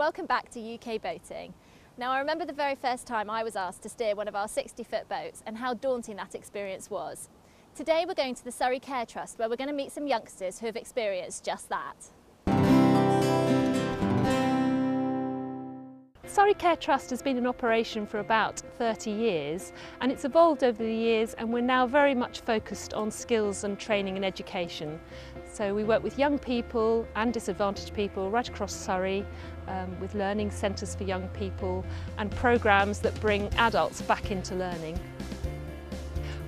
welcome back to UK Boating. Now I remember the very first time I was asked to steer one of our 60-foot boats and how daunting that experience was. Today we're going to the Surrey Care Trust where we're going to meet some youngsters who have experienced just that. Surrey Care Trust has been in operation for about 30 years and it's evolved over the years, and we're now very much focused on skills and training and education. So we work with young people and disadvantaged people right across Surrey with learning centres for young people and programmes that bring adults back into learning.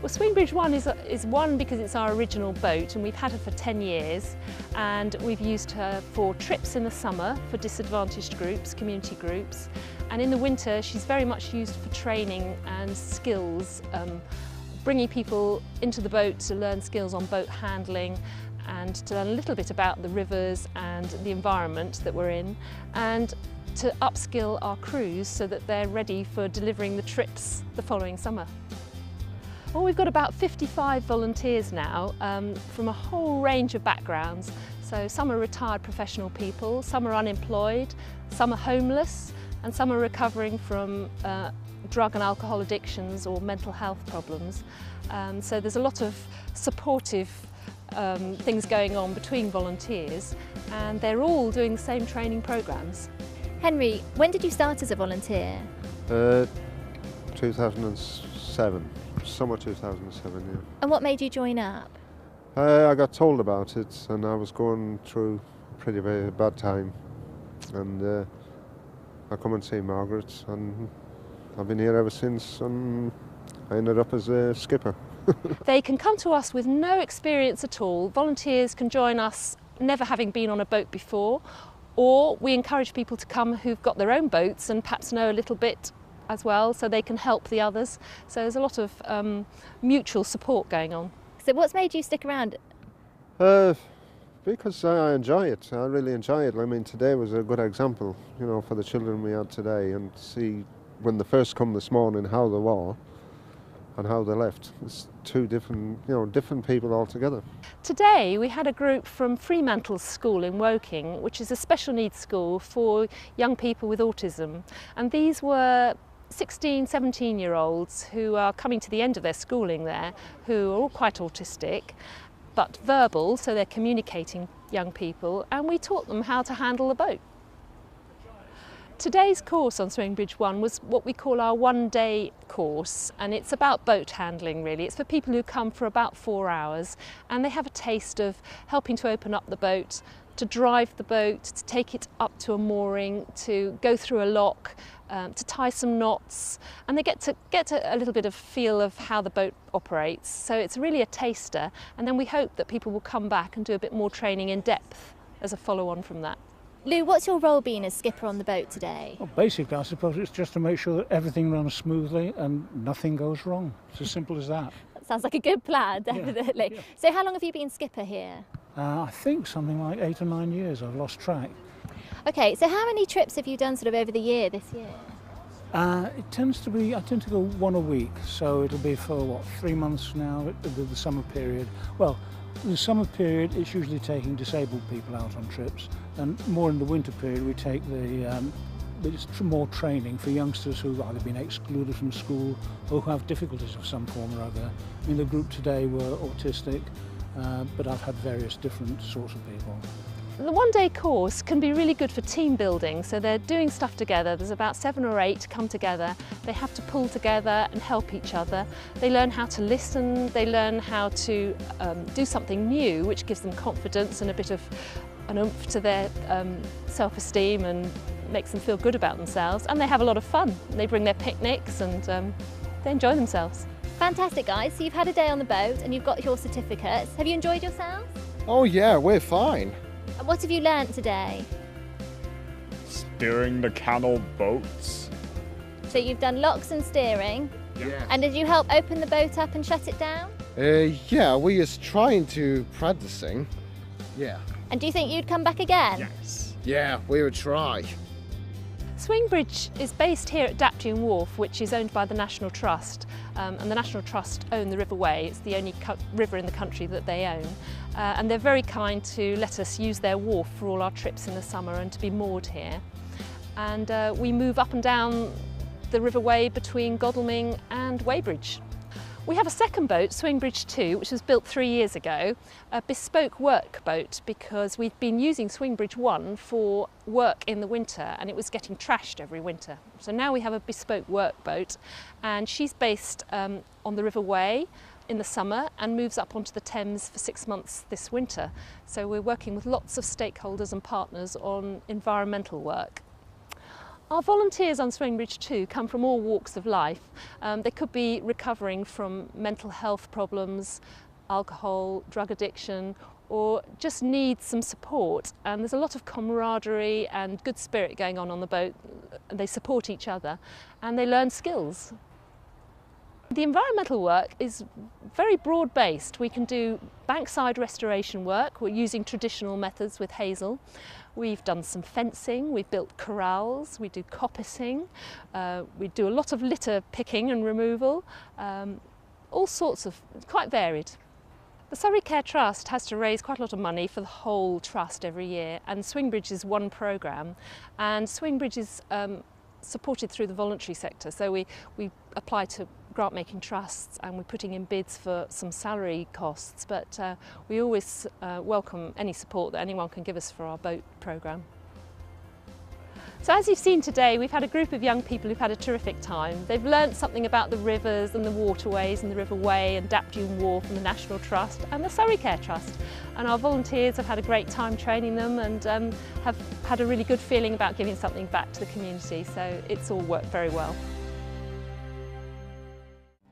Well, Swingbridge One is one because it's our original boat and we've had her for 10 years, and we've used her for trips in the summer for disadvantaged groups, community groups, and in the winter she's very much used for training and skills, bringing people into the boat to learn skills on boat handling and to learn a little bit about the rivers and the environment that we're in, and to upskill our crews so that they're ready for delivering the trips the following summer. Well, we've got about 55 volunteers now from a whole range of backgrounds. So some are retired professional people, some are unemployed, some are homeless, and some are recovering from drug and alcohol addictions or mental health problems. So there's a lot of supportive things going on between volunteers, and they're all doing the same training programmes. Henry, when did you start as a volunteer? 2007. Summer 2007, yeah. And what made you join up? I got told about it and I was going through a pretty very bad time, and I come and see Margaret, and I've been here ever since, and I ended up as a skipper. They can come to us with no experience at all. Volunteers can join us never having been on a boat before, or we encourage people to come who've got their own boats and perhaps know a little bit as well, so they can help the others. So there's a lot of mutual support going on. So what's made you stick around? Because I enjoy it. I really enjoy it. I mean, today was a good example, you know, for the children we had today, and see when they first come this morning how they were and how they left. It's two different, different people altogether. Today we had a group from Fremantle School in Woking, which is a special needs school for young people with autism, and these were 16, 17-year-olds who are coming to the end of their schooling there, who are all quite autistic, but verbal, so they're communicating young people, and we taught them how to handle the boat. Today's course on Swingbridge One was what we call our one-day course, and it's about boat handling really. It's for people who come for about 4 hours, and they have a taste of helping to open up the boat, to drive the boat, to take it up to a mooring, to go through a lock, to tie some knots, and they get to a little bit of feel of how the boat operates. So it's really a taster, and then we hope that people will come back and do a bit more training in depth as a follow-on from that. Lou, what's your role been as skipper on the boat today? Well, basically, I suppose it's just to make sure that everything runs smoothly and nothing goes wrong. It's as simple as that. That sounds like a good plan, definitely. Yeah. So how long have you been skipper here? I think something like 8 or 9 years. I've lost track. Okay, so how many trips have you done sort of over the year, this year? It tends to be, I tend to go one a week, so it'll be for 3 months now, the summer period. Well, the summer period, it's usually taking disabled people out on trips, and more in the winter period we take it's more training for youngsters who've either been excluded from school or who have difficulties of some form or other. I mean, the group today were autistic, but I've had various different sorts of people. The one-day course can be really good for team building, so they're doing stuff together. There's about 7 or 8 come together. They have to pull together and help each other. They learn how to listen, they learn how to do something new, which gives them confidence and a bit of an oomph to their self-esteem and makes them feel good about themselves. And they have a lot of fun. They bring their picnics and they enjoy themselves. Fantastic, guys. So you've had a day on the boat and you've got your certificates. Have you enjoyed yourselves? Oh yeah, we're fine. And what have you learnt today? Steering the canal boats. So you've done locks and steering. Yeah. And did you help open the boat up and shut it down? Yeah, we just trying to practicing. Yeah. And do you think you'd come back again? Yes. Yeah, we would try. Swingbridge is based here at Daptune Wharf, which is owned by the National Trust, and the National Trust own the River Wey. It's the only river in the country that they own, and they're very kind to let us use their wharf for all our trips in the summer and to be moored here. and we move up and down the River Wey between Godalming and Weybridge. We have a second boat, Swingbridge 2, which was built 3 years ago, a bespoke work boat, because we've been using Swingbridge 1 for work in the winter and it was getting trashed every winter. So now we have a bespoke work boat, and she's based on the River Wey in the summer and moves up onto the Thames for 6 months this winter. So we're working with lots of stakeholders and partners on environmental work. Our volunteers on Swingbridge 2 come from all walks of life. They could be recovering from mental health problems, alcohol, drug addiction, or just need some support. And there's a lot of camaraderie and good spirit going on the boat. They support each other and they learn skills. The environmental work is very broad-based. We can do bankside restoration work. We're using traditional methods with hazel. We've done some fencing, we've built corrals, we do coppicing, we do a lot of litter picking and removal, all sorts of, quite varied. The Surrey Care Trust has to raise quite a lot of money for the whole trust every year, and Swingbridge is one programme, and Swingbridge is supported through the voluntary sector, so we apply to grant making trusts and we're putting in bids for some salary costs, but we always welcome any support that anyone can give us for our boat programme. So as you've seen today, we've had a group of young people who've had a terrific time. They've learnt something about the rivers and the waterways and the River Wey and Dapdune Wharf and the National Trust and the Surrey Care Trust. And our volunteers have had a great time training them and have had a really good feeling about giving something back to the community. So it's all worked very well.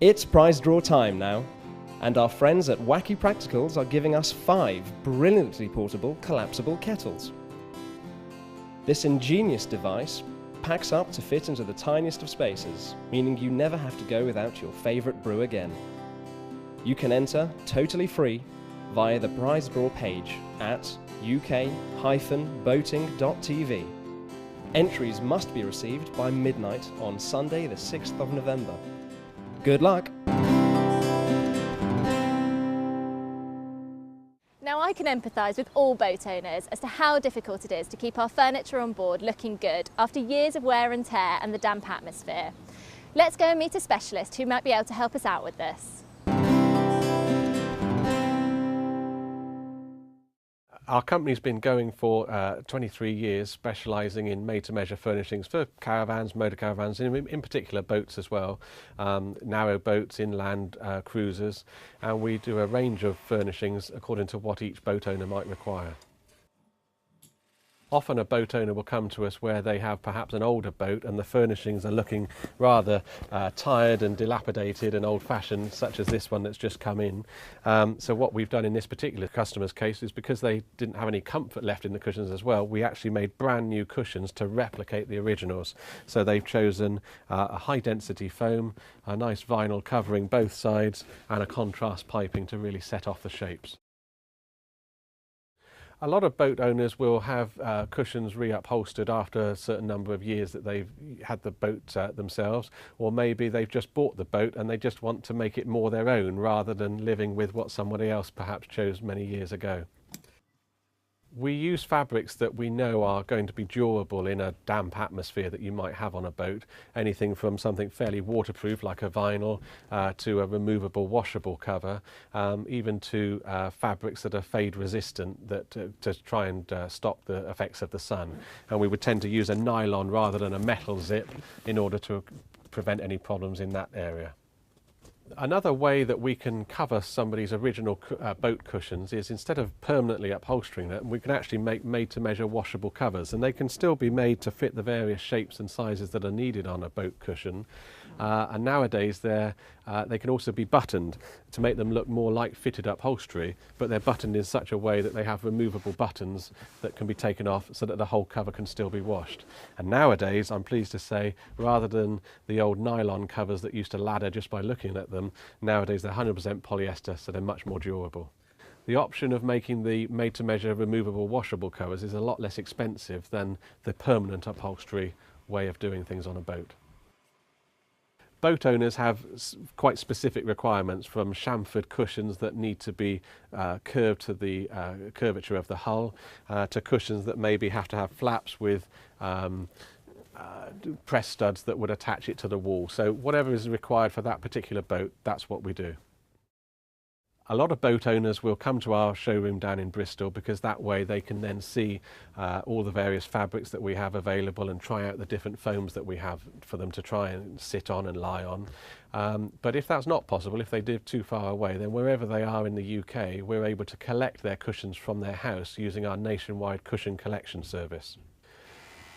It's prize draw time now, and our friends at Wacky Practicals are giving us 5 brilliantly portable collapsible kettles. This ingenious device packs up to fit into the tiniest of spaces, meaning you never have to go without your favourite brew again. You can enter totally free via the prize draw page at uk-boating.tv. Entries must be received by midnight on Sunday the 6th of November. Good luck! Now I can empathise with all boat owners as to how difficult it is to keep our furniture on board looking good after years of wear and tear and the damp atmosphere. Let's go and meet a specialist who might be able to help us out with this. Our company's been going for 23 years, specialising in made-to-measure furnishings for caravans, motor caravans, in particular boats as well, narrow boats, inland cruisers, and we do a range of furnishings according to what each boat owner might require. Often a boat owner will come to us where they have perhaps an older boat and the furnishings are looking rather tired and dilapidated and old-fashioned, such as this one that's just come in. So what we've done in this particular customer's case is, because they didn't have any comfort left in the cushions as well, we actually made brand new cushions to replicate the originals. So they've chosen a high-density foam, a nice vinyl covering both sides, and a contrast piping to really set off the shapes. A lot of boat owners will have cushions reupholstered after a certain number of years that they've had the boat themselves, or maybe they've just bought the boat and they just want to make it more their own rather than living with what somebody else perhaps chose many years ago. We use fabrics that we know are going to be durable in a damp atmosphere that you might have on a boat. Anything from something fairly waterproof like a vinyl to a removable washable cover, even to fabrics that are fade resistant that to try and stop the effects of the sun. And we would tend to use a nylon rather than a metal zip in order to prevent any problems in that area. Another way that we can cover somebody's original boat cushions is, instead of permanently upholstering them, we can actually make made-to-measure washable covers, and they can still be made to fit the various shapes and sizes that are needed on a boat cushion. And nowadays they can also be buttoned to make them look more like fitted upholstery, but they're buttoned in such a way that they have removable buttons that can be taken off so that the whole cover can still be washed. And nowadays, I'm pleased to say, rather than the old nylon covers that used to ladder just by looking at them, nowadays they're 100% polyester, so they're much more durable. The option of making the made-to-measure removable washable covers is a lot less expensive than the permanent upholstery way of doing things on a boat. Boat owners have quite specific requirements, from chamfered cushions that need to be curved to the curvature of the hull, to cushions that maybe have to have flaps with press studs that would attach it to the wall. So whatever is required for that particular boat, that's what we do. A lot of boat owners will come to our showroom down in Bristol because that way they can then see all the various fabrics that we have available and try out the different foams that we have for them to try and sit on and lie on. But if that's not possible, if they live too far away, then wherever they are in the UK, we're able to collect their cushions from their house using our nationwide cushion collection service.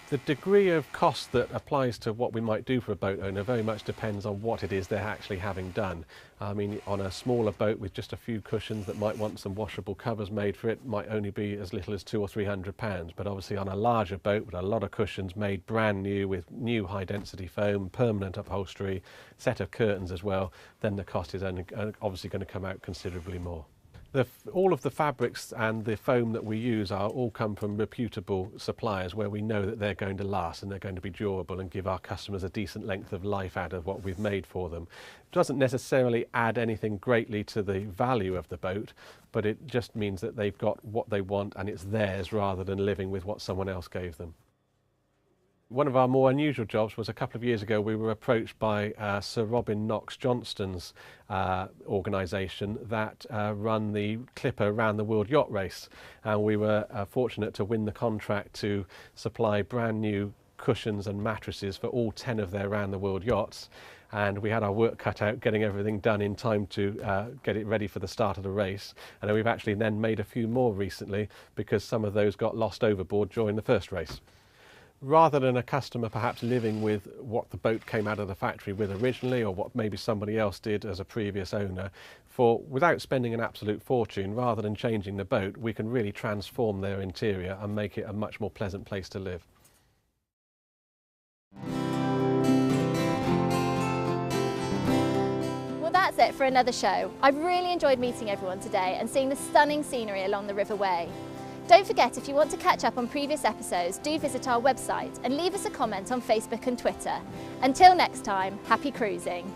The degree of cost that applies to what we might do for a boat owner very much depends on what it is they're actually having done. I mean, on a smaller boat with just a few cushions that might want some washable covers made for it might only be as little as £200 or £300, but obviously on a larger boat with a lot of cushions made brand new with new high density foam, permanent upholstery, set of curtains as well, then the cost is obviously going to come out considerably more. All of the fabrics and the foam that we use all come from reputable suppliers where we know that they're going to last and they're going to be durable and give our customers a decent length of life out of what we've made for them. It doesn't necessarily add anything greatly to the value of the boat, but it just means that they've got what they want and it's theirs rather than living with what someone else gave them. One of our more unusual jobs was a couple of years ago we were approached by Sir Robin Knox Johnston's organisation that run the Clipper Round the World Yacht Race, and we were fortunate to win the contract to supply brand new cushions and mattresses for all 10 of their round the world yachts, and we had our work cut out getting everything done in time to get it ready for the start of the race. And we've actually then made a few more recently because some of those got lost overboard during the first race. Rather than a customer perhaps living with what the boat came out of the factory with originally or what maybe somebody else did as a previous owner, without spending an absolute fortune, rather than changing the boat, we can really transform their interior and make it a much more pleasant place to live. Well, that's it for another show. I've really enjoyed meeting everyone today and seeing the stunning scenery along the River Wey. Don't forget, if you want to catch up on previous episodes, do visit our website and leave us a comment on Facebook and Twitter. Until next time, happy cruising.